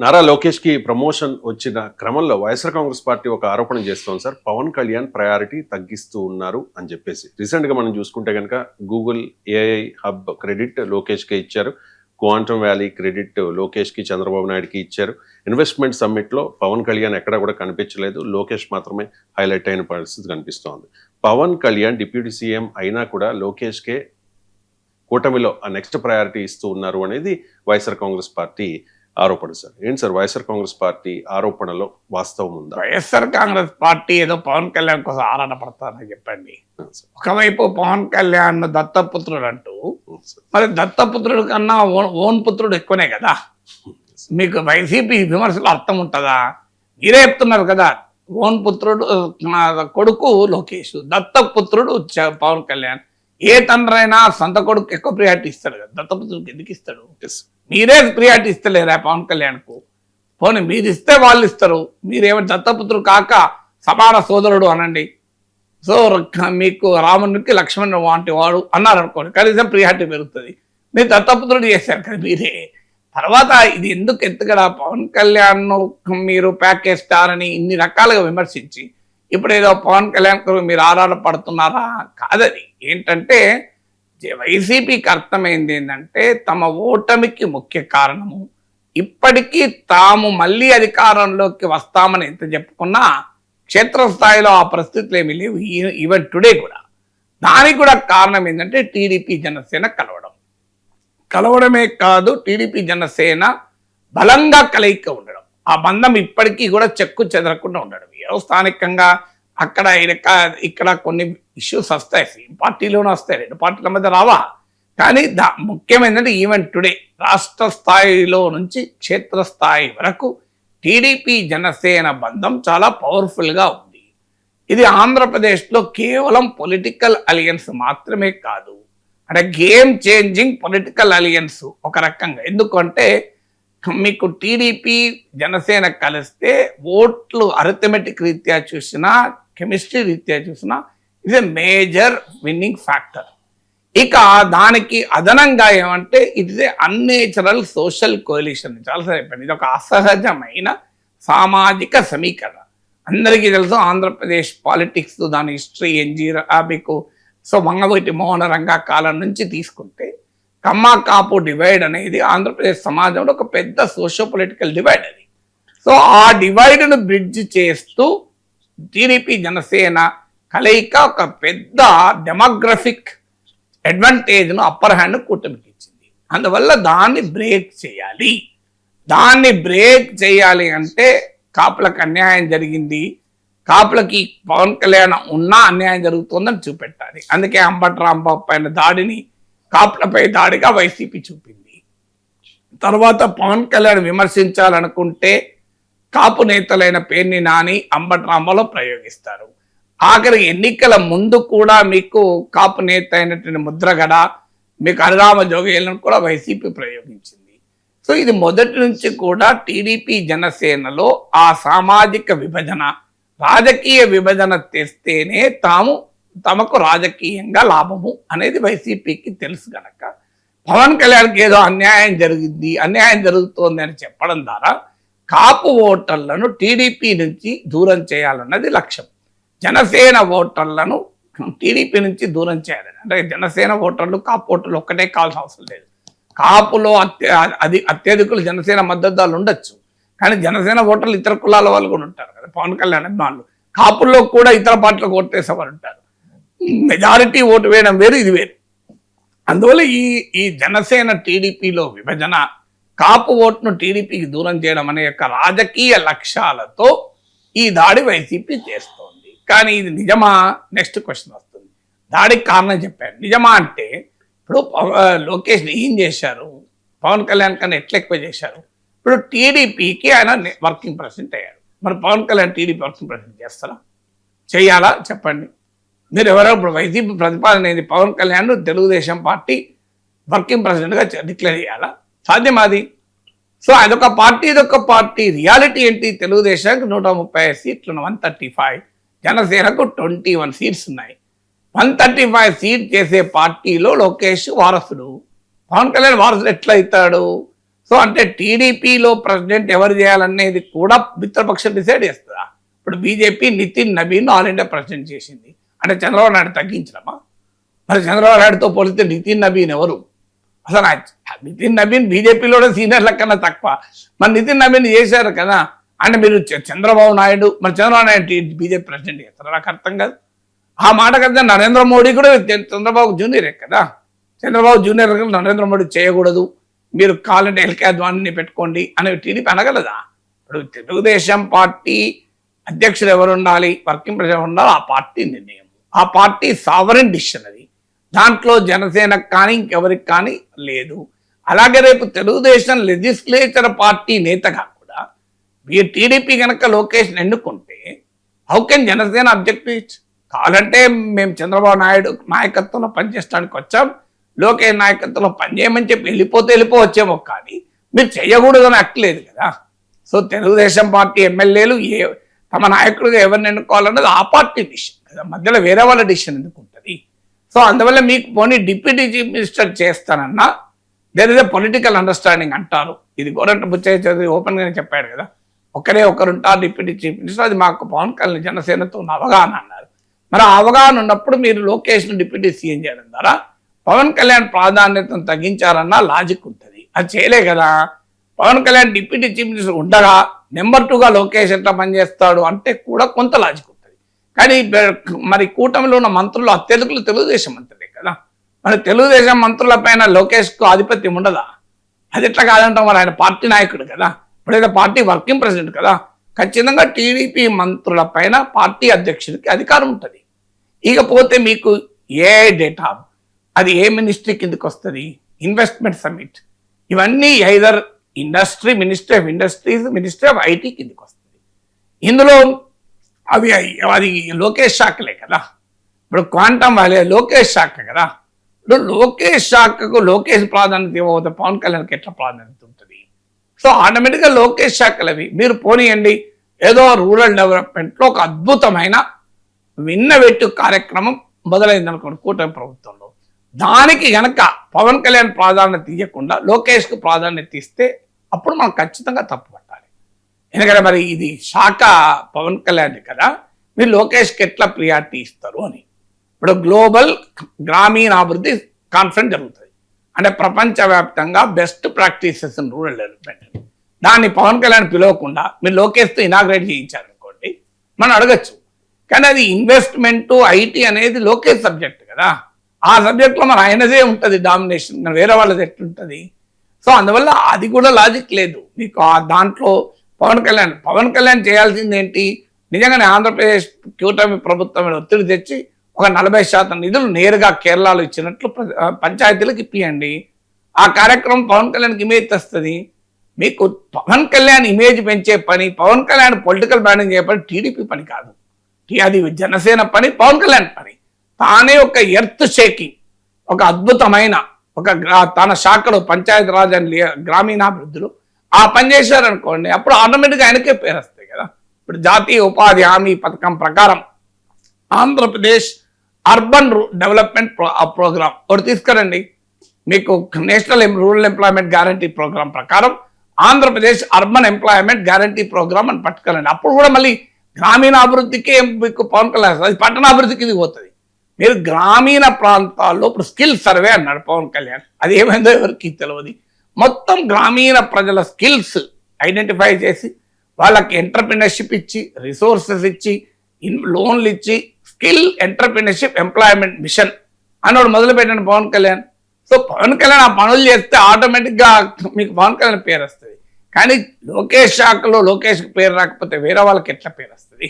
నారా లోకేష్ కి ప్రమోషన్ వచ్చిన క్రమంలో వైఎస్ఆర్ కాంగ్రెస్ పార్టీ ఒక ఆరోపణ చేస్తోంది సార్. పవన్ కళ్యాణ్ ప్రయారిటీ తగ్గిస్తూ ఉన్నారు అని చెప్పేసి. రీసెంట్ గా మనం చూసుకుంటే కనుక Google AI hub credit Lokesh కి ఇచ్చారు. క్వాంటమ్ వ్యాలీ క్రెడిట్ లోకేష్ కి చంద్రబాబు నాయుడుకి ఇచ్చారు. ఇన్వెస్ట్మెంట్ సమ్మిట్ లో పవన్ కళ్యాణ్ ఎక్కడా కూడా కనిపించలేదు. లోకేష్ మాత్రమే హైలైట్ అయిన పరిస్థితి కనిపిస్తోంది. పవన్ కళ్యాణ్ డిప్యూటీ సీఎం అయినా కూడా లోకేష్ కే కూటమిలో ఆ నెక్స్ట్ ప్రయారిటీ ఇస్తూ ఉన్నారు అనేది వైఎస్ఆర్ కాంగ్రెస్ పార్టీ ఆరోపణ సార్. ఏంటి సార్ వైఎస్ఆర్ కాంగ్రెస్ పార్టీ ఆరోపణలో వాస్తవం ఉందా? వైఎస్ఆర్ కాంగ్రెస్ పార్టీ ఏదో పవన్ కళ్యాణ్ కోసం ఆరాట పడతారని చెప్పండి. ఒకవైపు పవన్ కళ్యాణ్ దత్తపుత్రుడు అంటూ, మరి దత్తపుత్రుడు కన్నా ఓన్ పుత్రుడు ఎక్కువనే కదా. మీకు వైసీపీ విమర్శలు అర్థం ఉంటుందా? మీరే చెప్తున్నారు కదా, ఓన్ పుత్రుడు కొడుకు లోకేష్, దత్తపుత్రుడు పవన్ కళ్యాణ్. ఏ తండ్రి అయినా సొంత కొడుకు ఎక్కువ ప్రియారిటీ ఇస్తాడు కదా, దత్తపుత్రుడికి ఎందుకు ఇస్తాడు? మీరే ప్రియారిటీ ఇస్తలేరా పవన్ కళ్యాణ్కు? పోనీ మీరు ఇస్తే వాళ్ళు ఇస్తారు. మీరేమో దత్తపుత్రుడు కాక సమాన సోదరుడు అనండి. సో మీకు రామునికి లక్ష్మణుడు వంటి వాడు అన్నారు అనుకోండి, కనీసం ప్రియారిటీ పెరుగుతుంది. మీరు దత్తపుత్రుడు చేశారు కదా మీరే. తర్వాత ఇది ఎందుకు ఎత్తుగడ? పవన్ కళ్యాణ్ మీరు ప్యాకేజ్ స్టార్ అని ఇన్ని రకాలుగా విమర్శించి ఇప్పుడు ఏదో పవన్ కళ్యాణ్ మీరు ఆరాట పడుతున్నారా? కాదని ఏంటంటే, వైసీపీకి అర్థమైంది ఏంటంటే, తమ ఓటమికి ముఖ్య కారణము ఇప్పటికీ తాము మళ్ళీ అధికారంలోకి వస్తామని ఎంత చెప్పుకున్నా క్షేత్రస్థాయిలో ఆ పరిస్థితులు ఏమీ లేవు. ఈవెన్ టుడే కూడా దానికి కూడా కారణం ఏంటంటే టీడీపీ జనసేన కలవడమే కాదు, టీడీపీ జనసేన బలంగా కలయిక ఉండడం, ఆ బంధం ఇప్పటికీ కూడా చెక్కు చెదరకుండా ఉండడం. ఏదో స్థానికంగా అక్కడ ఇక్కడ కొన్ని ఇష్యూస్ వస్తాయి, సేమ్ పార్టీలోనే వస్తాయి, రెండు పార్టీల మధ్య రావా. కానీ ముఖ్యమైనది ఈవెన్ టుడే రాష్ట్ర స్థాయిలో నుంచి క్షేత్రస్థాయి వరకు టీడీపీ జనసేన బంధం చాలా పవర్ఫుల్గా ఉంది. ఇది ఆంధ్రప్రదేశ్లో కేవలం పొలిటికల్ అలియన్స్ మాత్రమే కాదు, అంటే గేమ్ చేంజింగ్ పొలిటికల్ అలియన్స్ ఒక రకంగా. ఎందుకంటే మీకు టీడీపీ జనసేన కలిస్తే ఓట్లు అరిథమెటిక్ రీత్యా చూసినా, కెమిస్ట్రీ రీత్యా చూసినా ఇది మేజర్ విన్నింగ్ ఫ్యాక్టర్. ఇక దానికి అదనంగా ఏమంటే it is a unnatural social కోalition. చాలాసార్లు చెప్పండి, ఇది ఒక అసహజమైన సామాజిక సమీకరణ. అందరికీ తెలుసు ఆంధ్రప్రదేశ్ పాలిటిక్స్, దాని హిస్టరీ మీకు సో మంగవటి మోహన రంగా కాలం నుంచి తీసుకుంటే కమ్మ కాపు డివైడ్ అనేది ఆంధ్రప్రదేశ్ సమాజంలో ఒక పెద్ద సోషో పొలిటికల్ డివైడ్ అది. సో ఆ డివైడ్ను బ్రిడ్జ్ చేస్తూ టీడీపీ జనసేన కలయిక ఒక పెద్ద డెమోగ్రఫిక్ అడ్వాంటేజ్ను అప్పర్ హ్యాండ్ కూటమికి ఇచ్చింది. అందువల్ల దాన్ని బ్రేక్ చేయాలి అంటే కాపులకు అన్యాయం జరిగింది, కాపులకి పవన్ కళ్యాణ్ ఉన్నా అన్యాయం జరుగుతుందని చూపెట్టాలి. అందుకే అంబటి రాంబాబు పైన దాడిని కాపులపై దాడిగా వైసీపీ చూపింది. తర్వాత పవన్ కళ్యాణ్ విమర్శించాలనుకుంటే కాపు నేతలైన పేర్ని నాని, అంబటి రాంబాబులో ప్రయోగిస్తారు. ఆఖరి ఎన్నికల ముందు కూడా మీకు కాపు నేత అయినటువంటి ముద్రగడ, మీకు హరిరామ జోగేలను కూడా వైసీపీ ప్రయోగించింది. సో ఇది మొదటి నుంచి కూడా టీడీపీ జనసేనలో ఆ సామాజిక విభజన, రాజకీయ విభజన తెస్తేనే తమకు రాజకీయంగా లాభము అనేది వైసీపీకి తెలుసు కనుక పవన్ కళ్యాణ్కి ఏదో అన్యాయం జరుగుతోంది అని చెప్పడం ద్వారా కాపు ఓటర్లను టీడీపీ నుంచి దూరం చేయాలన్నది లక్ష్యం. జనసేన ఓటర్లను టీడీపీ నుంచి దూరం చేయాలని, అంటే జనసేన ఓటర్లు కాపు ఓటర్లు ఒక్కటే కావాల్సిన అవసరం లేదు. కాపులో అత్యధికులు జనసేన మద్దతుదారులు ఉండొచ్చు, కానీ జనసేన ఓటర్లు ఇతర కులాల వాళ్ళు కూడా ఉంటారు కదా, పవన్ కళ్యాణ్ అభిమానులు. కాపుల్లో కూడా ఇతర పార్టీలకు ఓటు వేసేవారు ఉంటారు. మెజారిటీ ఓటు వేయడం వేరు, ఇది వేరు. అందువల్ల ఈ జనసేన టీడీపీలో విభజన, కాపు ఓటును టీడీపీకి దూరం చేయడం అనే యొక్క రాజకీయ లక్ష్యాలతో ఈ దాడి వైసీపీ చేస్తోంది. కానీ ఇది నిజమా? నెక్స్ట్ క్వశ్చన్ వస్తుంది. దాడికి కారణం చెప్పారు, నిజమా అంటే ఇప్పుడు లోకేష్ ఏం చేశారు, పవన్ కళ్యాణ్ కన్నా ఎట్లా ఎక్కువ చేశారు? ఇప్పుడు టీడీపీకి ఆయన వర్కింగ్ ప్రెసిడెంట్ అయ్యారు. మరి Pawan Kalyan TDP working president చేస్తారా? చేయాలా చెప్పండి. మీరు ఎవరో ఇప్పుడు వైసీపీ ప్రతిపాదన ఏంది, పవన్ కళ్యాణ్ తెలుగుదేశం పార్టీ వర్కింగ్ ప్రెసిడెంట్గా డిక్లేర్ చేయాలా? సాధ్యమాది? సో అదొక పార్టీ, ఇదొక పార్టీ. రియాలిటీ ఏంటి? తెలుగుదేశానికి 135 సీట్లు, 135, జనసేనకు 21 సీట్స్ ఉన్నాయి. 135 సీట్ చేసే పార్టీలో లోకేష్ వారసుడు, పవన్ కళ్యాణ్ వారసుడు ఎట్లా అవుతాడు? సో అంటే టీడీపీలో ప్రెసిడెంట్ ఎవరు చేయాలనేది కూడా మిత్రపక్షం డిసైడ్ చేస్తుందా? ఇప్పుడు BJP Nitin Nabin all India president చేసింది అంటే చంద్రబాబు నాయుడు తగ్గించడమా? మరి చంద్రబాబు నాయుడుతో పోలిస్తే నితిన్ నబీన్ ఎవరు? అసలు నితిన్ నబీన్ బీజేపీలోనే సీనియర్ల కన్నా తక్కువ. మరి నితిన్ నబీన్ చేశారు కదా అంటే మీరు చంద్రబాబు నాయుడు, మరి చంద్రబాబు నాయుడు బీజేపీ ప్రెసిడెంట్ చేస్తారు, నాకు అర్థం కాదు. ఆ మాట కదా నరేంద్ర మోడీ కూడా చంద్రబాబు జూనియరే కదా. చంద్రబాబు జూనియర్ నరేంద్ర మోడీ చేయకూడదు, మీరు కావాలంటే ఎల్కే అద్వానీని పెట్టుకోండి అని టీడీపీ అనగలదా? ఇప్పుడు తెలుగుదేశం పార్టీ అధ్యక్షుడు ఎవరు ఉండాలి, వర్కింగ్ ప్రెసిడెంట్ ఉండాలి, ఆ పార్టీ నిర్ణయం, ఆ పార్టీ సావరెన్ డిసిషన్ అది. దాంట్లో జనసేనకు కానీ ఇంకెవరికి కానీ లేదు. అలాగే రేపు తెలుగుదేశం లెజిస్లేచర్ పార్టీ నేతగా కూడా మీరు టీడీపీ కనుక లోకేష్ ఎన్నుకుంటే హౌ కెన్ జనసేన అబ్జెక్టివ్ కావాలంటే మేము చంద్రబాబు నాయుడు నాయకత్వంలో పనిచేయడానికి వచ్చాం, లోకేష్ నాయకత్వంలో పనిచేయమని చెప్పి వెళ్ళిపోవచ్చేమో, కానీ మీరు చేయకూడదని అక్కలేదు కదా. సో తెలుగుదేశం పార్టీ ఎమ్మెల్యేలు తమ నాయకుడిగా ఎవరిని ఎన్నుకోవాలన్నది ఆ పార్టీ డిసిషన్ కదా, మధ్యలో వేరే వాళ్ళ డిసిషన్ ఎందుకు ఉంటుంది? సో అందువల్ల మీకు పోనీ డిప్యూటీ చీఫ్ మినిస్టర్ చేస్తానన్నా there is a political understanding అంటారు. ఇది గోరంట్ల బుచ్చయ్య చౌదరి ఓపెన్ గానే చెప్పాడు కదా, ఒకరే ఒకరుంటారు డిప్యూటీ చీఫ్ మినిస్టర్, అది మాకు పవన్ కళ్యాణ్ జనసేనతో ఉన్న అవగాహన అన్నారు. మరి ఆ అవగాహన ఉన్నప్పుడు మీరు లోకేష్ను డిప్యూటీ సీఎం చేయడం ద్వారా పవన్ కళ్యాణ్ ప్రాధాన్యతను తగ్గించారన్న లాజిక్ ఉంటుంది. అది చేయలే కదా. Pawan Kalyan deputy chief minister ఉండగా నెంబర్ 2గా లోకేష్ ఎట్లా పనిచేస్తాడు అంటే కూడా కొంత లాజిక్ ఉంటుంది. కానీ మరి కూటమిలో ఉన్న మంత్రులు అత్యధికులు తెలుగుదేశం మంత్రులే కదా. మరి తెలుగుదేశం మంత్రుల పైన లోకేష్కు ఆధిపత్యం ఉండదా? అది ఎట్లా కాదంటాం, మరి ఆయన పార్టీ నాయకుడు కదా, ఇప్పుడైతే పార్టీ వర్కింగ్ ప్రెసిడెంట్ కదా. ఖచ్చితంగా టీడీపీ మంత్రుల పైన పార్టీ అధ్యక్షుడికి అధికారం ఉంటుంది. ఇకపోతే మీకు ఏ డేటా అది ఏ మినిస్ట్రీ కిందకి వస్తుంది? ఇన్వెస్ట్మెంట్ సమ్మిట్, ఇవన్నీ either industry, ministry of industries, ministry of IT కిందకి వస్తుంది. ఇందులో అది లోకేష్ శాఖలే కదా. ఇప్పుడు క్వాంటమ్ వ్యాలీ లోకేష్ శాఖ కదా. ఇప్పుడు లోకేష్ శాఖకు లోకేష్ ప్రాధాన్యత ఇవ్వకపోతే పవన్ కళ్యాణ్కి ఎట్లా ప్రాధాన్యత ఉంటుంది? సో ఆటోమేటిక్గా లోకేష్ శాఖలవి మీరు పోనీయండి. ఏదో రూరల్ డెవలప్మెంట్లో ఒక అద్భుతమైన విన్నవెట్టు కార్యక్రమం మొదలైంది అనుకోండి కూటమి ప్రభుత్వంలో, దానికి గనక పవన్ కళ్యాణ్ ప్రాధాన్యత ఇవ్వకుండా లోకేష్కు ప్రాధాన్యత ఇస్తే అప్పుడు మనం ఖచ్చితంగా తప్పు పట్టాలి. ఎందుకంటే మరి ఇది శాఖ పవన్ కళ్యాణ్ కదా, మీరు లోకేష్కి ఎట్లా ప్రియారిటీ ఇస్తారు అని. ఇప్పుడు గ్లోబల్ గ్రామీణాభివృద్ధి కాన్ఫరెన్స్ జరుగుతుంది అంటే ప్రపంచవ్యాప్తంగా best practices in rural development, దాన్ని పవన్ కళ్యాణ్ పిలవకుండా మీరు లోకేష్తో ఇనాగ్రేట్ చేయించారనుకోండి మనం అడగచ్చు. కానీ అది ఇన్వెస్ట్మెంట్ ఐటీ అనేది లోకేష్ సబ్జెక్ట్ కదా. ఆ సబ్జెక్ట్లో మరి ఆయనదే ఉంటుంది డామినేషన్, వేరే వాళ్ళది ఎట్లుంటుంది? సో అందువల్ల అది కూడా లాజిక్ లేదు మీకు. దాంట్లో పవన్ కళ్యాణ్ చేయాల్సింది ఏంటి? నిజంగానే ఆంధ్రప్రదేశ్ కూటమి ప్రభుత్వం ఒత్తిడి తెచ్చి ఒక 40% నిధులు నేరుగా కేరళలో ఇచ్చినట్లు పంచాయతీలకు ఇప్పియండి. ఆ కార్యక్రమం పవన్ కళ్యాణ్కి ఇమేజ్ తెస్తుంది. మీకు పవన్ కళ్యాణ్ ఇమేజ్ పెంచే పని, పవన్ కళ్యాణ్ పొలిటికల్ బ్రాండింగ్ చేయ పని టీడీపీ పని కాదు, అది జనసేన పని, పవన్ కళ్యాణ్ పని. తానే ఒక ఎర్త్ షేకింగ్, ఒక అద్భుతమైన తన శాఖలో పంచాయతీ రాజ్ అండ్ గ్రామీణాభివృద్ధిలో ఆ పని చేశారనుకోండి, అప్పుడు ఆటోమేటిక్గా ఆయనకే పేరు వస్తాయి కదా. ఇప్పుడు జాతీయ ఉపాధి హామీ పథకం ప్రకారం ఆంధ్రప్రదేశ్ అర్బన్ డెవలప్మెంట్ ప్రోగ్రామ్ ఒకటి తీసుకురండి. మీకు national rural employment guarantee programme ప్రకారం Andhra Pradesh urban employment guarantee programme అని పట్టుకోరండి. అప్పుడు కూడా మళ్ళీ గ్రామీణాభివృద్ధికి మీకు పవన్ కళ్యాణ్, అది పట్టణాభివృద్ధికి ఇది పోతుంది. మీరు గ్రామీణ ప్రాంతాల్లో ఇప్పుడు స్కిల్ సర్వే అన్నాడు పవన్ కళ్యాణ్, అది ఏమైందో ఎవరికి తెలియదు. మొత్తం గ్రామీణ ప్రజల స్కిల్స్ ఐడెంటిఫై చేసి వాళ్ళకి ఎంటర్ప్రినర్షిప్ ఇచ్చి, రిసోర్సెస్ ఇచ్చి, లోన్లు ఇచ్చి, స్కిల్ ఎంటర్ప్రినర్షిప్ ఎంప్లాయ్మెంట్ మిషన్ అన్నోడు మొదలుపెట్టిన పవన్ కళ్యాణ్. సో పవన్ కళ్యాణ్ ఆ పనులు చేస్తే ఆటోమేటిక్గా మీకు పవన్ కళ్యాణ్ పేరు వస్తుంది. కానీ లోకేష్ శాఖలో లోకేష్కి పేరు రాకపోతే వేరే వాళ్ళకి ఎట్లా పేరు వస్తుంది?